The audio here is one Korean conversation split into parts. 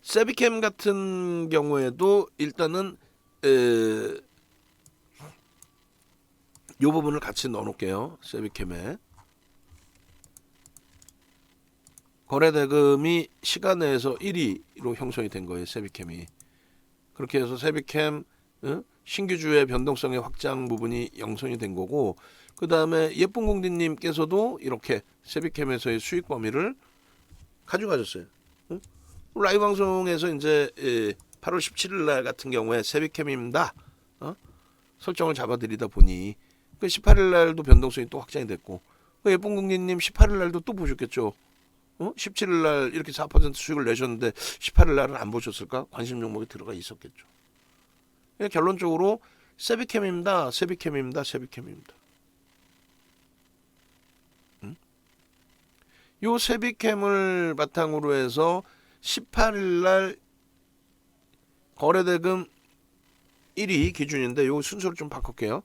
세비캠 같은 경우에도 일단은 이 부분을 같이 넣어놓을게요. 세비캠에 거래대금이 시간 내에서 1위로 형성이 된 거예요. 세비캠이. 그렇게 해서 세비캠 신규주의 변동성의 확장 부분이 형성이 된 거고, 그 다음에 예쁜 공디님께서도 이렇게 세비캠에서의 수익 범위를 가져가셨어요. 라이브 방송에서 이제 8월 17일 날 같은 경우에 세비캠입니다. 설정을 잡아드리다 보니 그 18일 날도 변동성이 또 확장이 됐고, 그 예쁜 공디님 18일 날도 또 보셨겠죠. 17일 날 이렇게 4% 수익을 내셨는데 18일 날은 안 보셨을까? 관심 종목에 들어가 있었겠죠. 결론적으로 세비캠입니다. 세비캠입니다. 세비캠입니다. 요 세비캠을 바탕으로 해서 18일 날 거래대금 1위 기준인데 요 순서를 좀 바꿀게요.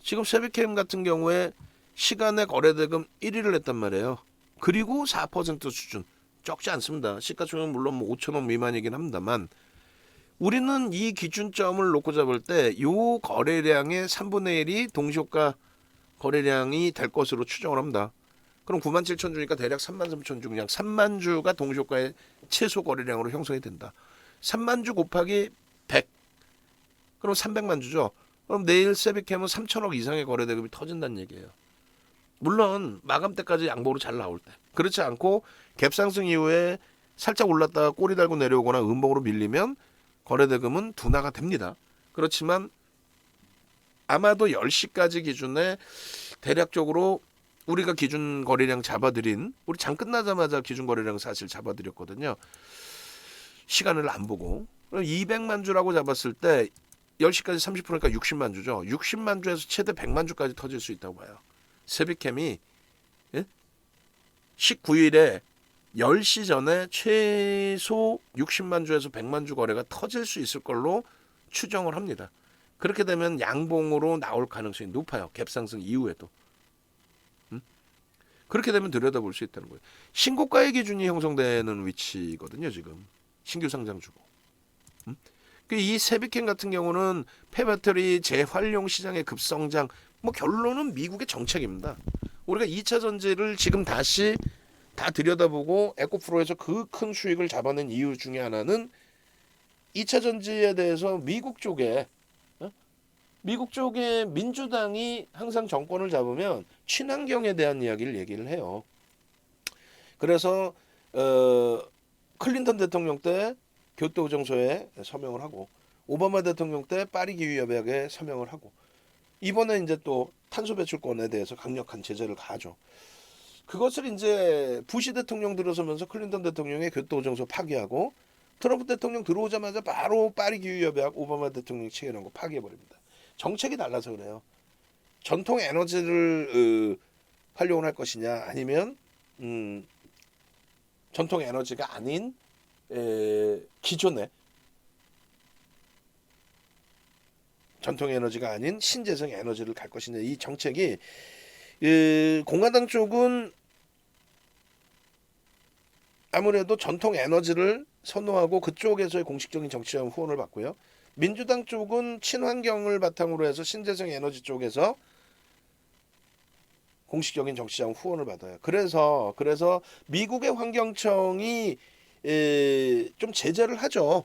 지금 세비캠 같은 경우에 시간에 거래대금 1위를 냈단 말이에요. 그리고 4% 수준. 적지 않습니다. 시가총액은 물론 뭐 5천원 미만이긴 합니다만, 우리는 이 기준점을 놓고 잡을 때 요 거래량의 3분의 1이 동시효과 거래량이 될 것으로 추정을 합니다. 그럼 97,000 주니까 대략 33,000 주, 그냥 3만 주가 동시효과의 최소 거래량으로 형성이 된다. 3만 주 곱하기 100, 그럼 300만 주죠. 그럼 내일 세비캠은 3천억 이상의 거래대금이 터진다는 얘기예요. 물론 마감 때까지 양보로 잘 나올 때. 그렇지 않고 갭상승 이후에 살짝 올랐다가 꼬리 달고 내려오거나 음봉으로 밀리면 거래대금은 둔화가 됩니다. 그렇지만 아마도 10시까지 기준에 대략적으로 우리가 기준 거래량 잡아드린, 우리 장 끝나자마자 기준 거래량 사실 잡아드렸거든요. 시간을 안 보고. 200만 주라고 잡았을 때 10시까지 30%니까 60만 주죠. 60만 주에서 최대 100만 주까지 터질 수 있다고 봐요. 세비캠이 19일에 10시 전에 최소 60만 주에서 100만 주 거래가 터질 수 있을 걸로 추정을 합니다. 그렇게 되면 양봉으로 나올 가능성이 높아요. 갭상승 이후에도. 그렇게 되면 들여다볼 수 있다는 거예요. 신고가의 기준이 형성되는 위치거든요. 지금 신규 상장주고. 이 세비캠 같은 경우는 폐배터리 재활용 시장의 급성장, 뭐 결론은 미국의 정책입니다. 우리가 2차 전지를 지금 다시 다 들여다보고 에코프로에서 그 큰 수익을 잡아낸 이유 중에 하나는 2차 전지에 대해서 미국 쪽에 민주당이 항상 정권을 잡으면 친환경에 대한 이야기를 얘기를 해요. 그래서 클린턴 대통령 때 교토의정서에 서명을 하고, 오바마 대통령 때 파리 기후협약에 서명을 하고, 이번에 이제 또 탄소 배출권에 대해서 강력한 제재를 가하죠. 그것을 이제 부시 대통령 들어서면서 클린턴 대통령의 교토의정서 파기하고, 트럼프 대통령 들어오자마자 바로 파리 기후협약 오바마 대통령이 체결한 거 파기해버립니다. 정책이 달라서 그래요. 전통 에너지를 활용을 할 것이냐, 아니면 전통 에너지가 아닌 기존의 전통 에너지가 아닌 신재생 에너지를 갈 것이냐, 이 정책이 공화당 쪽은 아무래도 전통 에너지를 선호하고 그쪽에서의 공식적인 정치적 후원을 받고요. 민주당 쪽은 친환경을 바탕으로 해서 신재생 에너지 쪽에서 공식적인 정치적 후원을 받아요. 그래서 미국의 환경청이 좀 제재를 하죠.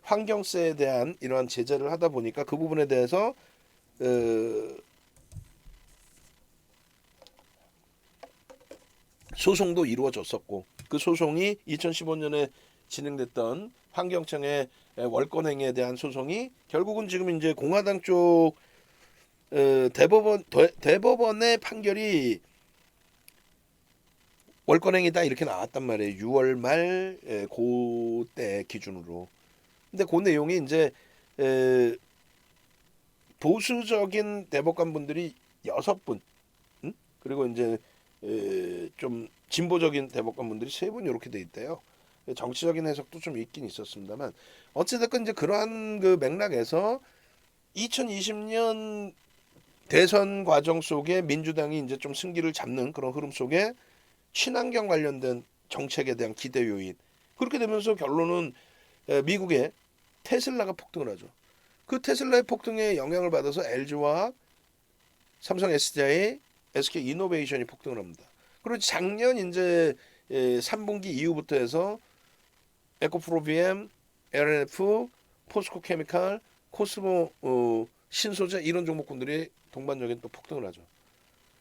환경세에 대한 이러한 제재를 하다 보니까 그 부분에 대해서 소송도 이루어졌었고, 그 소송이 2015년에 진행됐던 환경청의 월권행위에 대한 소송이 결국은 지금 이제 공화당 쪽 대법원의 판결이 월권행위다 이렇게 나왔단 말이에요. 6월 말 그때 기준으로. 근데 그 내용이 이제 보수적인 대법관분들이 6분, 그리고 이제 좀 진보적인 대법관분들이 3분 이렇게 돼 있대요. 정치적인 해석도 좀 있긴 있었습니다만, 어찌됐건 이제 그러한 그 맥락에서 2020년 대선 과정 속에 민주당이 이제 좀 승기를 잡는 그런 흐름 속에 친환경 관련된 정책에 대한 기대 요인. 그렇게 되면서 결론은 미국의 테슬라가 폭등을 하죠. 그 테슬라의 폭등에 영향을 받아서 LG화학, 삼성 SDI, SK 이노베이션이 폭등을 합니다. 그리고 작년 이제 3분기 이후부터 해서 에코프로비엠, LNF, 포스코 케미칼, 코스모 신소재 이런 종목군들이 동반적인 또 폭등을 하죠.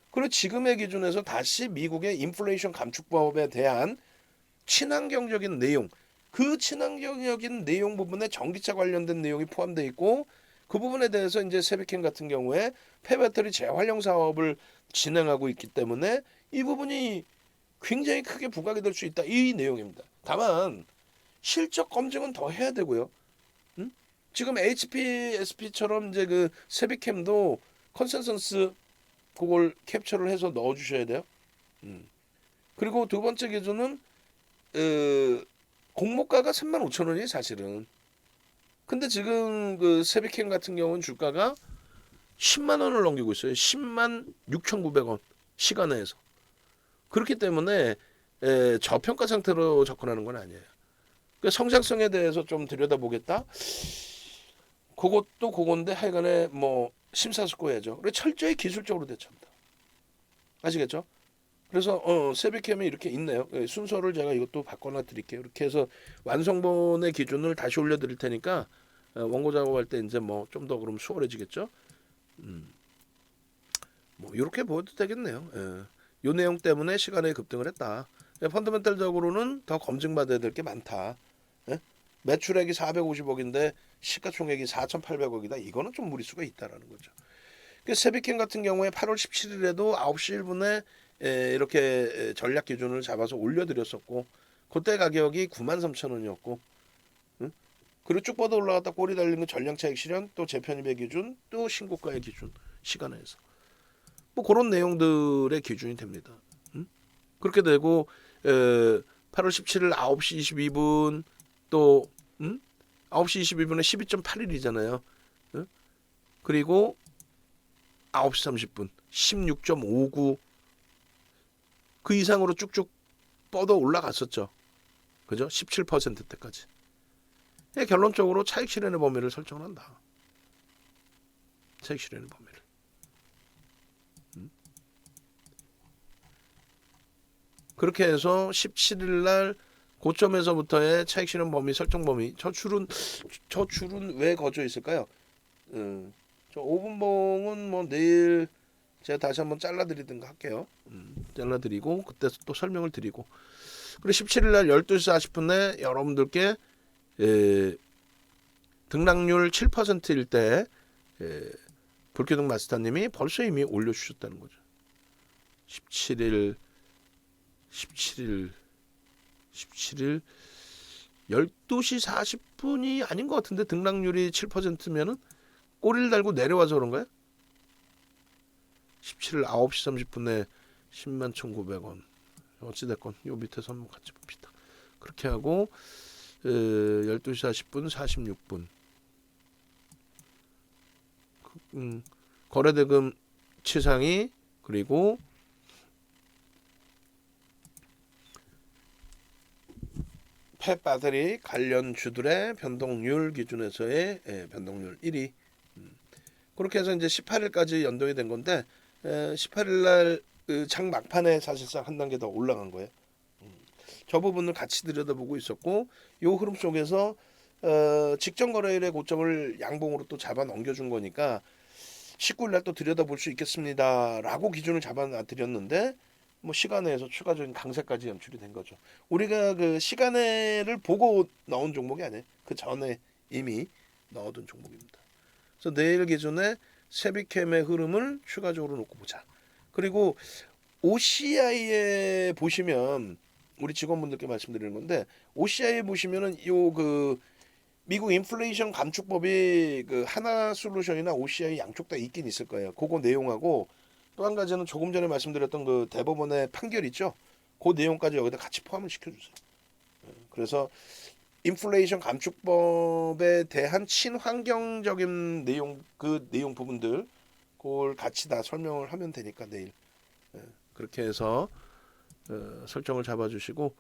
그리고 지금의 기준에서 다시 미국의 인플레이션 감축법에 대한 친환경적인 내용, 그 친환경적인 내용 부분에 전기차 관련된 내용이 포함되어 있고 그 부분에 대해서 이제 세비캠 같은 경우에 폐배터리 재활용 사업을 진행하고 있기 때문에 이 부분이 굉장히 크게 부각이 될 수 있다 이 내용입니다. 다만 실적 검증은 더 해야 되고요. 응? 지금 HPSP처럼 이제 그 세비캠도 컨센서스 그걸 캡처를 해서 넣어주셔야 돼요. 그리고 두 번째 기준은 공모가가 35,000원이 사실은. 근데 지금 그 세비캠 같은 경우는 주가가 10만 원을 넘기고 있어요. 10만 6,900원 시간에서. 그렇기 때문에 저평가 상태로 접근하는 건 아니에요. 그러니까 성장성에 대해서 좀 들여다보겠다. 그것도 그건데 하여간에 뭐 심사숙고해야죠. 그래 철저히 기술적으로 대처합니다. 아시겠죠? 그래서 세비캠이 이렇게 있네요. 순서를 제가 이것도 바꿔놔 드릴게요. 이렇게 해서 완성본의 기준을 다시 올려드릴 테니까 원고 작업할 때 이제 뭐 좀 더 그럼 수월해지겠죠. 뭐 이렇게 보여도 되겠네요. 요 내용 때문에 시간에 급등을 했다. 펀더멘탈적으로는 더 검증받아야 될 게 많다. 예? 매출액이 450억인데 시가총액이 4,800억이다. 이거는 좀 무리수가 있다라는 거죠. 세비캠 같은 경우에 8월 17일에도 9시 1분에 이렇게 전략 기준을 잡아서 올려드렸었고 그때 가격이 93,000원이었고 응? 그리고 쭉 뻗어 올라갔다 꼬리 달린 건 전량차익 실현 또 재편입의 기준 또 신고가의 기준 시간에서 뭐 그런 내용들의 기준이 됩니다. 응? 그렇게 되고 8월 17일 9시 22분 또 9시 22분에 12.81이잖아요. 응? 그리고 9시 30분 16.59 그 이상으로 쭉쭉 뻗어 올라갔었죠. 그죠? 17%대까지. 결론적으로 차익 실현의 범위를 설정한다. 차익 실현의 범위를. 그렇게 해서 17일 날 고점에서부터의 차익 실현 범위 설정 범위 저 줄은 왜 거져 있을까요? 저 5분봉은 뭐 내일 제가 다시 한번 잘라드리든가 할게요. 잘라드리고 그때 또 설명을 드리고 그리고 17일 날 12시 40분에 여러분들께 등락률 7%일 때 불교등 마스터님이 벌써 이미 올려주셨다는 거죠. 17일 12시 40분이 아닌 것 같은데 등락률이 7%면은 꼬리를 달고 내려와서 그런가요? 17일 9시 30분에 10만 1,900원 어찌됐건 요 밑에서 한번 같이 봅시다. 그렇게 하고 12시 40분 46분 거래대금 치상이 그리고 폐배터리 관련 주들의 변동률 기준에서의 변동률 1위 그렇게 해서 이제 18일까지 연동이 된 건데 18일 날 장 막판에 사실상 한 단계 더 올라간 거예요. 저 부분을 같이 들여다보고 있었고 요 흐름 속에서 직전 거래일의 고점을 양봉으로 또 잡아 넘겨준 거니까 19일 날 또 들여다볼 수 있겠습니다라고 기준을 잡아 드렸는데 뭐 시간에서 추가적인 강세까지 연출이 된 거죠. 우리가 그 시간에를 보고 넣은 종목이 아니에요. 그 전에 이미 넣어둔 종목입니다. 그래서 내일 기준에 세비캠의 흐름을 추가적으로 놓고 보자. 그리고 OCI에 보시면 우리 직원분들께 말씀드리는 건데 OCI에 보시면은 요 그 미국 인플레이션 감축법이 그 하나솔루션이나 OCI 양쪽 다 있긴 있을 거예요. 그거 내용하고 또 한 가지는 조금 전에 말씀드렸던 그 대법원의 판결 있죠. 그 내용까지 여기다 같이 포함을 시켜주세요. 그래서 인플레이션 감축법에 대한 친환경적인 내용 그 내용 부분들 그걸 같이 다 설명을 하면 되니까 내일 그렇게 해서 설정을 잡아주시고